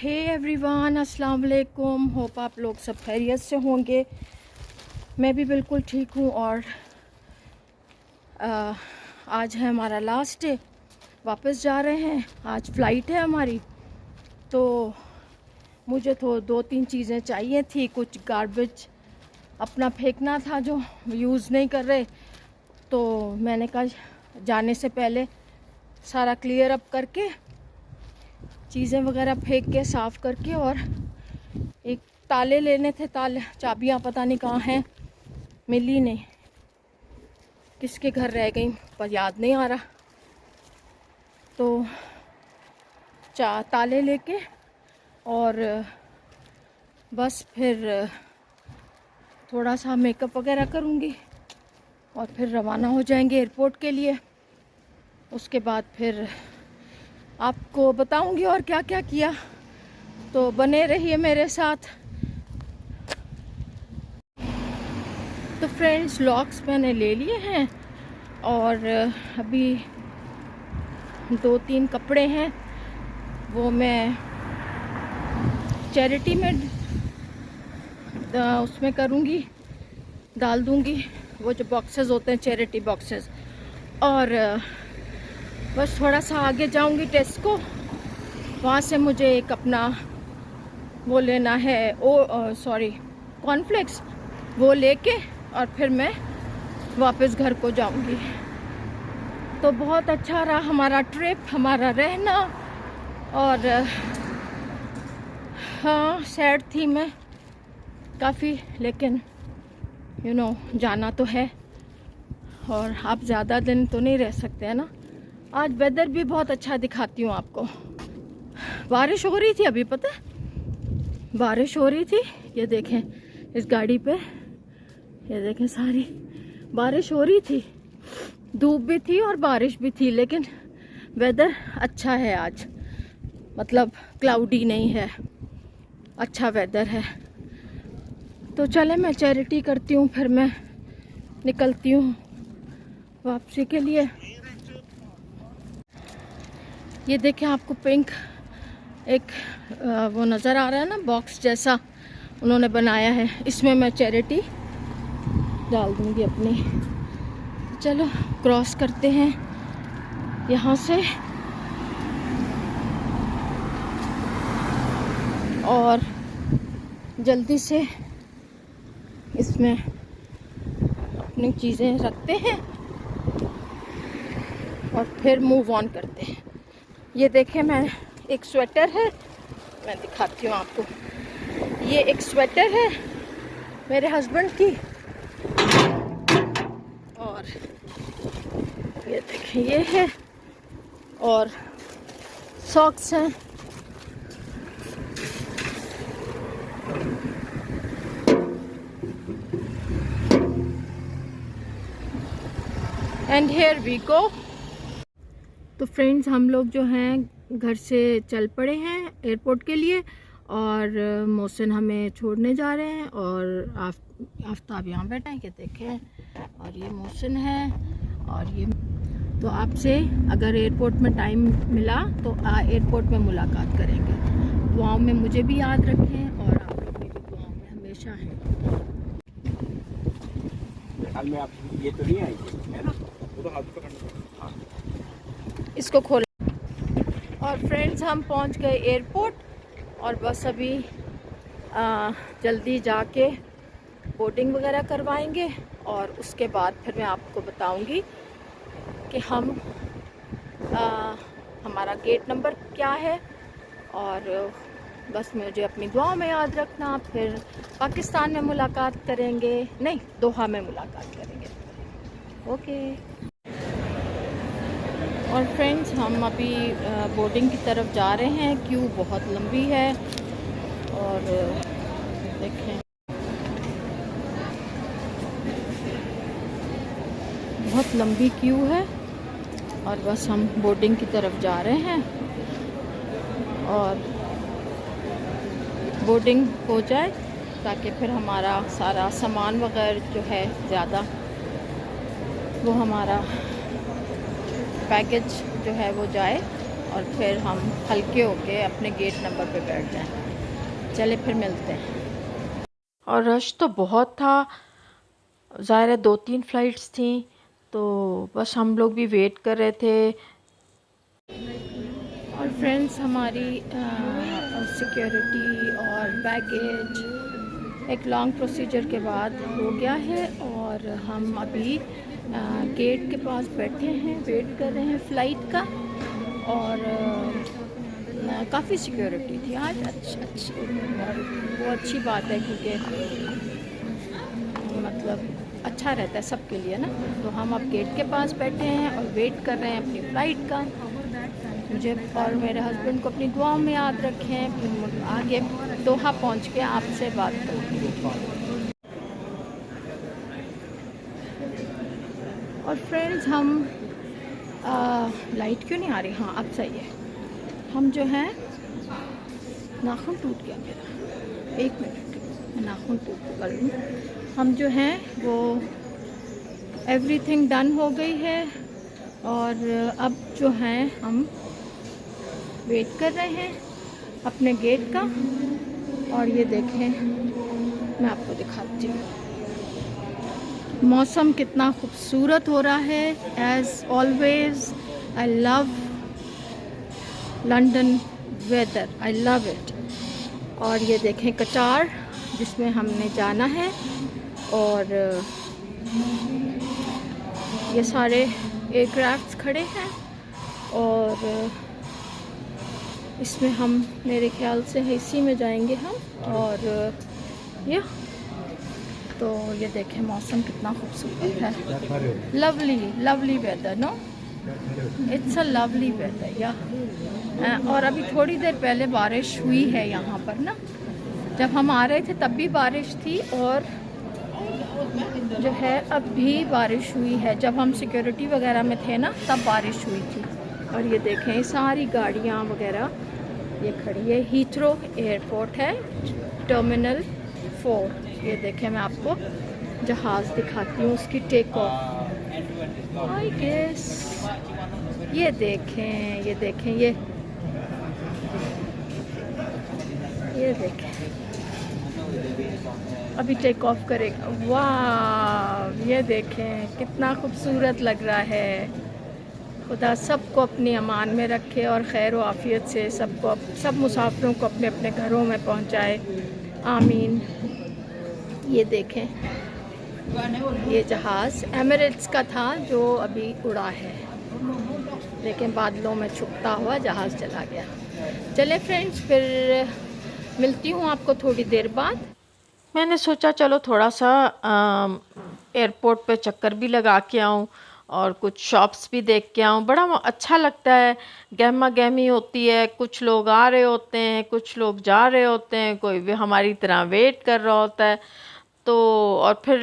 Hey everyone, अस्सलाम वालेकुम। Hope आप लोग सब खैरियत से होंगे। मैं भी बिल्कुल ठीक हूँ। और आज है हमारा लास्ट डे, वापस जा रहे हैं। आज फ़्लाइट है हमारी, तो मुझे तो 2-3 चीज़ें चाहिए थी। कुछ गार्बेज अपना फेंकना था जो यूज़ नहीं कर रहे, तो मैंने कहा जाने से पहले सारा क्लियर अप करके, चीज़ें वगैरह फेंक के साफ़ करके, और एक ताले लेने थे। ताले, चाबियाँ पता नहीं कहाँ हैं, मिली नहीं, किसके घर रह गई पर याद नहीं आ रहा। तो ताले लेके और बस फिर थोड़ा सा मेकअप वगैरह करूँगी और फिर रवाना हो जाएंगे एयरपोर्ट के लिए। उसके बाद फिर आपको बताऊंगी और क्या क्या किया, तो बने रहिए मेरे साथ। तो फ्रेंड्स, व्लॉग्स मैंने ले लिए हैं और अभी 2-3 कपड़े हैं, वो मैं चैरिटी में उसमें करूँगी, डाल दूँगी, वो जो बॉक्सेस होते हैं चैरिटी बॉक्सेस। और बस थोड़ा सा आगे जाऊँगी टेस्को, वहाँ से मुझे एक अपना वो लेना है, कॉर्नफ्लेक्स, वो लेके और फिर मैं वापस घर को जाऊंगी। तो बहुत अच्छा रहा हमारा ट्रिप, हमारा रहना। और हाँ, सैड थी मैं काफ़ी, लेकिन जाना तो है और आप ज़्यादा दिन तो नहीं रह सकते हैं ना। आज वेदर भी बहुत अच्छा दिखाती हूँ आपको। बारिश हो रही थी अभी, पता है, बारिश हो रही थी। ये देखें इस गाड़ी पे, ये देखें सारी बारिश हो रही थी, धूप भी थी और बारिश भी थी, लेकिन वेदर अच्छा है आज, मतलब क्लाउडी नहीं है, अच्छा वेदर है। तो चले, मैं चैरिटी करती हूँ, फिर मैं निकलती हूँ वापसी के लिए। ये देखें, आपको पिंक एक वो नज़र आ रहा है ना, बॉक्स जैसा उन्होंने बनाया है, इसमें मैं चैरिटी डाल दूंगी अपनी। चलो क्रॉस करते हैं यहाँ से और जल्दी से इसमें अपनी चीज़ें रखते हैं और फिर मूव ऑन करते हैं। ये देखें, मैं एक स्वेटर है, मैं दिखाती हूँ आपको। ये एक स्वेटर है मेरे हस्बैंड की, और ये देखें ये है, और सॉक्स हैं। And here we go. तो फ्रेंड्स, हम लोग जो हैं घर से चल पड़े हैं एयरपोर्ट के लिए, और मोहसिन हमें छोड़ने जा रहे हैं, और आफ्ताब यहाँ बैठा है, कि देखें, और ये मोहसिन है। और ये तो आपसे अगर एयरपोर्ट में टाइम मिला तो एयरपोर्ट में मुलाकात करेंगे। दुआओं में मुझे भी याद रखें, और आप लोग मेरी दुआओं में हमेशा हैं। में आप ये तो नहीं आएंगे, है ना? तो हाथ पकड़ना, हाँ। इसको खोल। और फ्रेंड्स, हम पहुंच गए एयरपोर्ट, और बस अभी जल्दी जाके बोर्डिंग वगैरह करवाएंगे, और उसके बाद फिर मैं आपको बताऊंगी कि हमारा गेट नंबर क्या है। और बस मुझे अपनी दुआओं में याद रखना। फिर पाकिस्तान में मुलाकात करेंगे, नहीं, दोहा में मुलाकात करेंगे। ओके। और फ्रेंड्स, हम अभी बोर्डिंग की तरफ जा रहे हैं। क्यू बहुत लंबी है, और देखें बहुत लंबी क्यू है, और बस हम बोर्डिंग की तरफ जा रहे हैं, और बोर्डिंग हो जाए ताकि फिर हमारा सारा सामान वगैरह जो है ज़्यादा, वो हमारा बैगेज जो है वो जाए और फिर हम हल्के होके अपने गेट नंबर पे बैठ जाएं। चले फिर मिलते हैं। और रश तो बहुत था, ज़ाहिर है 2-3 फ़्लाइट्स थी, तो बस हम लोग भी वेट कर रहे थे। और फ्रेंड्स हमारी सिक्योरिटी और बैगेज एक लॉन्ग प्रोसीजर के बाद हो गया है और हम अभी गेट के पास बैठे हैं, वेट कर रहे हैं फ़्लाइट का। और काफ़ी सिक्योरिटी थी आज, अच्छी वो अच्छी बात है, क्योंकि मतलब अच्छा रहता है सबके लिए ना। तो हम अब गेट के पास बैठे हैं और वेट कर रहे हैं अपनी फ़्लाइट का। मुझे और मेरे हस्बैंड को अपनी दुआओं में याद रखें, फिर आगे दोहा पहुंच के आपसे बात करूँगी। और फ्रेंड्स हम लाइट क्यों नहीं आ रही? हाँ अब सही है। हम जो है, नाखून टूट गया मेरा, 1 मिनट मैं नाखून टूट कर लूँ। हम जो हैं वो एवरीथिंग डन हो गई है और अब जो हैं हम वेट कर रहे हैं अपने गेट का। और ये देखें, मैं आपको दिखाती हूँ मौसम कितना खूबसूरत हो रहा है। As always I love London weather, I love it. और ये देखें कटार जिसमें हमने जाना है, और ये सारे एयरक्राफ्ट्स खड़े हैं और इसमें हम मेरे ख्याल से इसी में जाएंगे हम। और ये तो ये देखें मौसम कितना खूबसूरत है। Lovely lovely weather, no it's a lovely weather yeah. और अभी थोड़ी देर पहले बारिश हुई है यहाँ पर ना, जब हम आ रहे थे तब भी बारिश थी, और जो है अब भी बारिश हुई है। जब हम सिक्योरिटी वगैरह में थे ना तब बारिश हुई थी। और ये देखें सारी गाड़ियाँ वगैरह ये खड़ी है। हीथ्रो एयरपोर्ट है, टर्मिनल 4। ये देखें मैं आपको जहाज़ दिखाती हूँ, उसकी टेक ऑफ आई गेस। ये देखें, ये देखें, ये देखें अभी टेक ऑफ करेगा। वाह, ये देखें कितना खूबसूरत लग रहा है। खुदा सबको अपनी अमान में रखे और खैर व आफियत से सबको, सब मुसाफिरों को अपने अपने घरों में पहुंचाए, आमीन। ये देखें, ये जहाज़ एमिरेट्स का था जो अभी उड़ा है, लेकिन बादलों में छुपता हुआ जहाज़ चला गया। चले फ्रेंड्स, फिर मिलती हूँ आपको थोड़ी देर बाद। मैंने सोचा चलो थोड़ा सा एयरपोर्ट पे चक्कर भी लगा के आऊँ और कुछ शॉप्स भी देख के आऊँ। बड़ा अच्छा लगता है, गहमा गहमी होती है, कुछ लोग आ रहे होते हैं, कुछ लोग जा रहे होते हैं, कोई भी हमारी तरह वेट कर रहा होता है। तो और फिर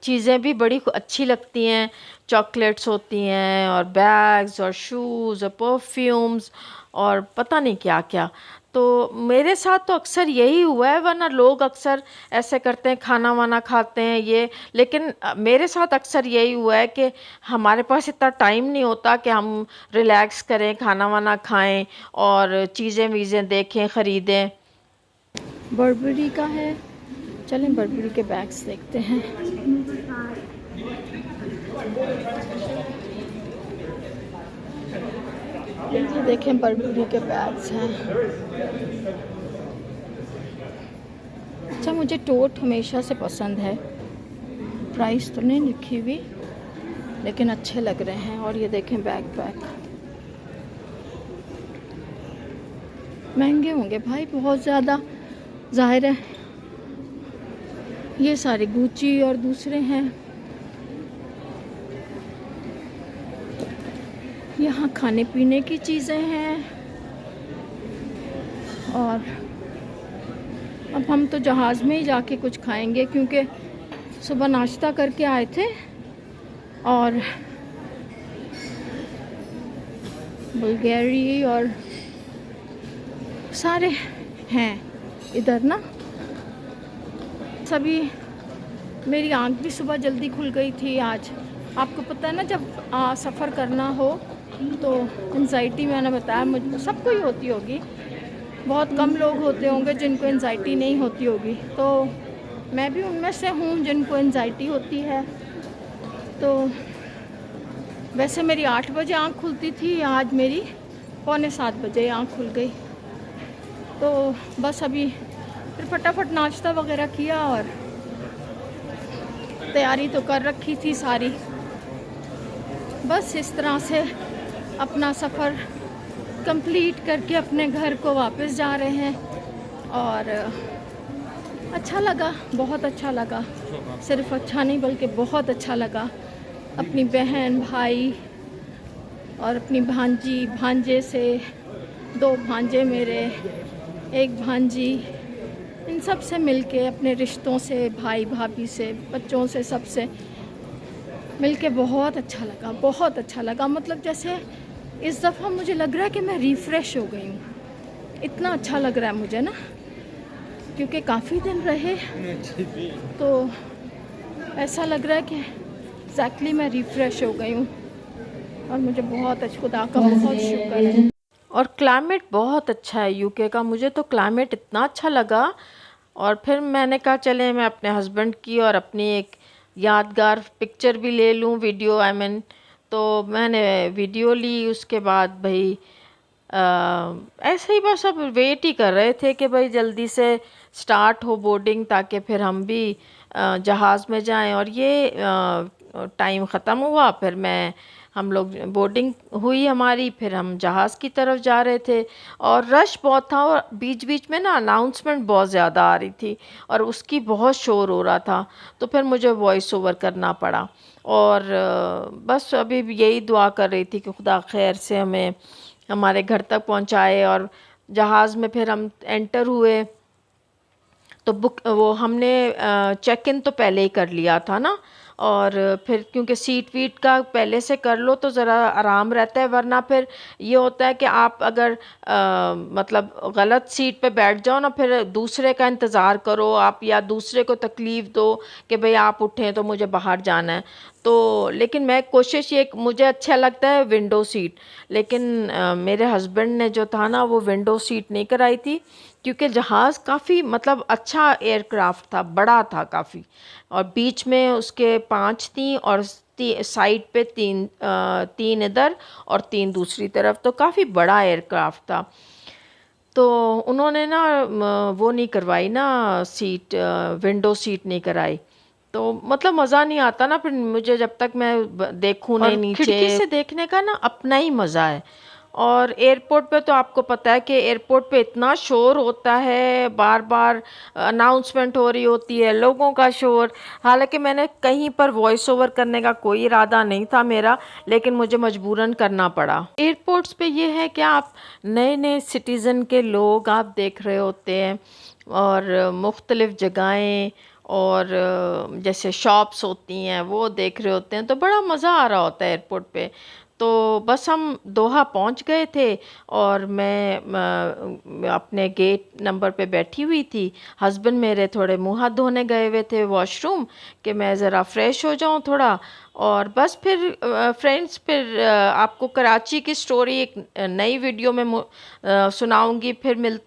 चीज़ें भी बड़ी अच्छी लगती हैं, चॉकलेट्स होती हैं और बैग्स और शूज़ और परफ्यूम्स और पता नहीं क्या क्या। तो मेरे साथ तो अक्सर यही हुआ है, वरना लोग अक्सर ऐसे करते हैं, खाना वाना खाते हैं ये, लेकिन मेरे साथ अक्सर यही हुआ है कि हमारे पास इतना टाइम नहीं होता कि हम रिलैक्स करें, खाना वाना खाएं और चीज़ें वीज़ें देखें, ख़रीदें। बर्बरी का है, चलें बर्बरी के बैग्स देखते हैं। ये देखें बर्बरी के बैग्स हैं। अच्छा, मुझे टोट हमेशा से पसंद है, प्राइस तो नहीं लिखी हुई लेकिन अच्छे लग रहे हैं। और ये देखें बैग पैक, महंगे होंगे भाई बहुत ज़्यादा, जाहिर है। ये सारे गुची और दूसरे हैं। यहाँ खाने पीने की चीज़ें हैं। और अब हम तो जहाज़ में ही जाके कुछ खाएंगे, क्योंकि सुबह नाश्ता करके आए थे और बुल्गारी और सारे हैं इधर ना। सभी मेरी आंख भी सुबह जल्दी खुल गई थी आज। आपको पता है ना, जब सफ़र करना हो तो एंजाइटी मैंने बताया मुझे सबको ही होती होगी, बहुत कम लोग होते होंगे जिनको एंजाइटी नहीं होती होगी, तो मैं भी उनमें से हूँ जिनको एंजाइटी होती है। तो वैसे मेरी 8 बजे आँख खुलती थी, आज मेरी 6:45 बजे आँख खुल गई। तो बस अभी फिर फटाफट नाश्ता वगैरह किया और तैयारी तो कर रखी थी सारी। बस इस तरह से अपना सफ़र कंप्लीट करके अपने घर को वापस जा रहे हैं। और अच्छा लगा, बहुत अच्छा लगा, सिर्फ अच्छा नहीं बल्कि बहुत अच्छा लगा। अपनी बहन भाई और अपनी भांजी भांजे से, 2 भांजे मेरे, 1 भांजी, इन सब से मिलके, अपने रिश्तों से, भाई भाभी से, बच्चों से, सबसे मिलके बहुत अच्छा लगा, बहुत अच्छा लगा। मतलब जैसे इस दफ़ा मुझे लग रहा है कि मैं रिफ़्रेश हो गई हूँ, इतना अच्छा लग रहा है मुझे ना, क्योंकि काफ़ी दिन रहे तो ऐसा लग रहा है कि एग्जैक्टली मैं रिफ़्रेश हो गई हूँ। और मुझे बहुत अच्छा, खुदा का बहुत शुक्र है। और क्लाइमेट बहुत अच्छा है यूके का, मुझे तो क्लाइमेट इतना अच्छा लगा। और फिर मैंने कहा चले मैं अपने हस्बैंड की और अपनी एक यादगार पिक्चर भी ले लूँ, वीडियो आई मीन। तो मैंने वीडियो ली, उसके बाद भाई ऐसे ही बस अब वेट ही कर रहे थे कि भाई जल्दी से स्टार्ट हो बोर्डिंग, ताकि फिर हम भी जहाज़ में जाएं। और ये टाइम ख़त्म हुआ, फिर हम लोग बोर्डिंग हुई हमारी, फिर हम जहाज़ की तरफ जा रहे थे। और रश बहुत था और बीच बीच में ना अनाउंसमेंट बहुत ज़्यादा आ रही थी और उसकी बहुत शोर हो रहा था, तो फिर मुझे वॉइस ओवर करना पड़ा। और बस अभी भी यही दुआ कर रही थी कि खुदा खैर से हमें हमारे घर तक पहुंचाए। और जहाज़ में फिर हम एंटर हुए तो वो हमने चेक इन तो पहले ही कर लिया था ना, और फिर क्योंकि सीट वीट का पहले से कर लो तो ज़रा आराम रहता है, वरना फिर ये होता है कि आप अगर मतलब गलत सीट पे बैठ जाओ ना, फिर दूसरे का इंतज़ार करो आप, या दूसरे को तकलीफ़ दो कि भाई आप उठें तो मुझे बाहर जाना है। तो लेकिन मैं कोशिश ये, मुझे अच्छा लगता है विंडो सीट, लेकिन मेरे हस्बैंड ने जो था ना वो विंडो सीट नहीं कराई थी, क्योंकि जहाज़ काफ़ी मतलब अच्छा एयरक्राफ्ट था, बड़ा था काफ़ी, और बीच में उसके 5 थी और साइड पे 3 इधर और 3 दूसरी तरफ, तो काफ़ी बड़ा एयरक्राफ्ट था। तो उन्होंने ना वो नहीं करवाई ना सीट, विंडो सीट नहीं कराई, तो मतलब मज़ा नहीं आता ना फिर मुझे, जब तक मैं देखूँ नहीं नीचे। खिड़की से देखने का ना अपना ही मज़ा है। और एयरपोर्ट पे तो आपको पता है कि एयरपोर्ट पे इतना शोर होता है, बार बार अनाउंसमेंट हो रही होती है, लोगों का शोर। हालांकि मैंने कहीं पर वॉइस ओवर करने का कोई इरादा नहीं था मेरा, लेकिन मुझे मजबूरन करना पड़ा। एयरपोर्ट्स पे ये है कि आप नए नए सिटीज़न के लोग आप देख रहे होते हैं, और मुख्तलिफ़ जगहें, और जैसे शॉप्स होती हैं वो देख रहे होते हैं, तो बड़ा मज़ा आ रहा होता है एयरपोर्ट पे। तो बस हम दोहा पहुंच गए थे और मैं अपने गेट नंबर पे बैठी हुई थी। हस्बैंड मेरे थोड़े मुंह हाथ धोने गए हुए थे वॉशरूम, कि मैं ज़रा फ्रेश हो जाऊं थोड़ा। और बस फिर फ्रेंड्स, फिर आपको कराची की स्टोरी एक नई वीडियो में सुनाऊंगी। फिर मिलते